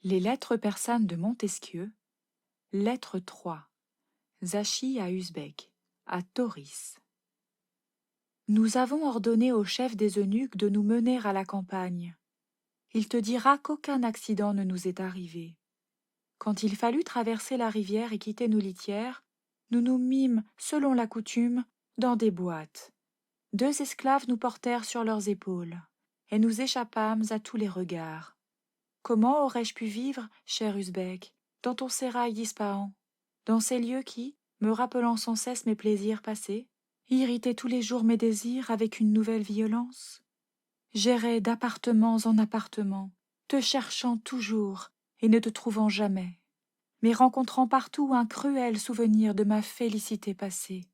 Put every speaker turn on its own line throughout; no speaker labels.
Les lettres persanes de Montesquieu, lettre 3, Zachi à Usbek, à Tauris. Nous avons ordonné au chef des eunuques de nous mener à la campagne. Il te dira qu'aucun accident ne nous est arrivé. Quand il fallut traverser la rivière et quitter nos litières, nous nous mîmes, selon la coutume, dans des boîtes. 2 esclaves nous portèrent sur leurs épaules, et nous échappâmes à tous les regards. Comment aurais-je pu vivre, cher Usbek, dans ton sérail d'Ispahan, dans ces lieux qui, me rappelant sans cesse mes plaisirs passés, irritaient tous les jours mes désirs avec une nouvelle violence? J'errais d'appartements en appartements, te cherchant toujours et ne te trouvant jamais, mais rencontrant partout un cruel souvenir de ma félicité passée.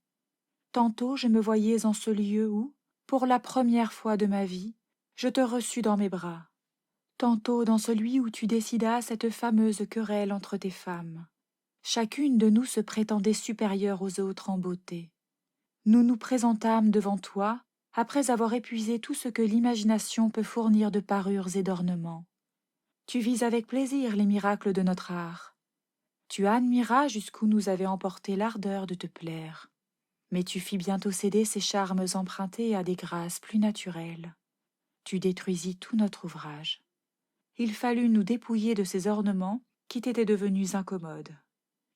Tantôt je me voyais en ce lieu où, pour la première fois de ma vie, je te reçus dans mes bras. Tantôt dans celui où tu décidas cette fameuse querelle entre tes femmes. Chacune de nous se prétendait supérieure aux autres en beauté. Nous nous présentâmes devant toi, après avoir épuisé tout ce que l'imagination peut fournir de parures et d'ornements. Tu vis avec plaisir les miracles de notre art. Tu admiras jusqu'où nous avait emporté l'ardeur de te plaire. Mais tu fis bientôt céder ces charmes empruntés à des grâces plus naturelles. Tu détruisis tout notre ouvrage. Il fallut nous dépouiller de ces ornements qui t'étaient devenus incommodes.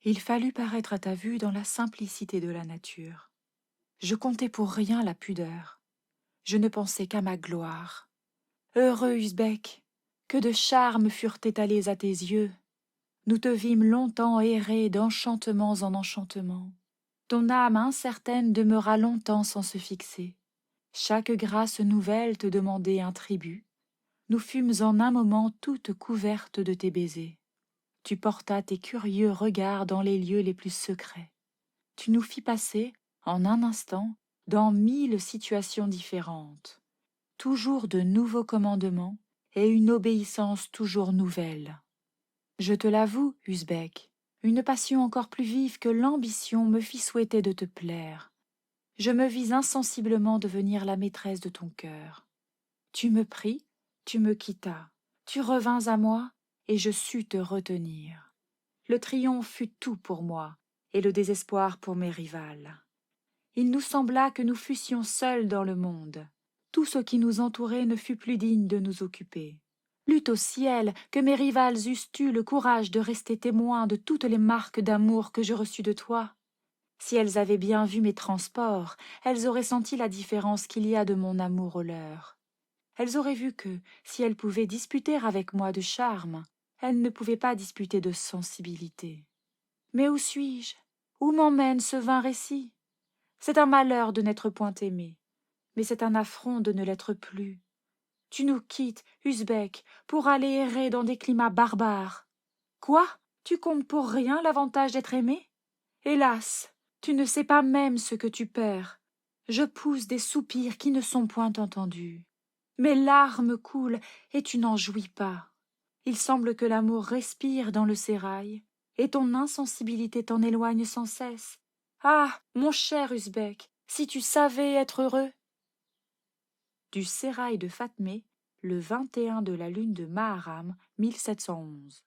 Il fallut paraître à ta vue dans la simplicité de la nature. Je comptais pour rien la pudeur. Je ne pensais qu'à ma gloire. Heureux Usbek, que de charmes furent étalés à tes yeux. Nous te vîmes longtemps errer d'enchantements en enchantements. Ton âme incertaine demeura longtemps sans se fixer. Chaque grâce nouvelle te demandait un tribut. Nous fûmes en un moment toutes couvertes de tes baisers. Tu portas tes curieux regards dans les lieux les plus secrets. Tu nous fis passer, en un instant, dans 1000 situations différentes. Toujours de nouveaux commandements et une obéissance toujours nouvelle. Je te l'avoue, Usbek, une passion encore plus vive que l'ambition me fit souhaiter de te plaire. Je me vis insensiblement devenir la maîtresse de ton cœur. Tu me pris, tu me quittas, tu revins à moi, et je sus te retenir. Le triomphe fut tout pour moi, et le désespoir pour mes rivales. Il nous sembla que nous fussions seuls dans le monde. Tout ce qui nous entourait ne fut plus digne de nous occuper. Plût au ciel que mes rivales eussent eu le courage de rester témoins de toutes les marques d'amour que je reçus de toi. Si elles avaient bien vu mes transports, elles auraient senti la différence qu'il y a de mon amour au leur. Elles auraient vu que, si elles pouvaient disputer avec moi de charme, elles ne pouvaient pas disputer de sensibilité. Mais où suis-je? Où m'emmène ce vain récit? C'est un malheur de n'être point aimé, mais c'est un affront de ne l'être plus. Tu nous quittes, Usbek, pour aller errer dans des climats barbares. Quoi? Tu comptes pour rien l'avantage d'être aimé? Hélas, tu ne sais pas même ce que tu perds. Je pousse des soupirs qui ne sont point entendus. Mes larmes coulent, et tu n'en jouis pas. Il semble que l'amour respire dans le sérail, et ton insensibilité t'en éloigne sans cesse. Ah, mon cher Usbek, si tu savais être heureux! Du sérail de Fatmé, le 21 de la lune de Maharam, 1711.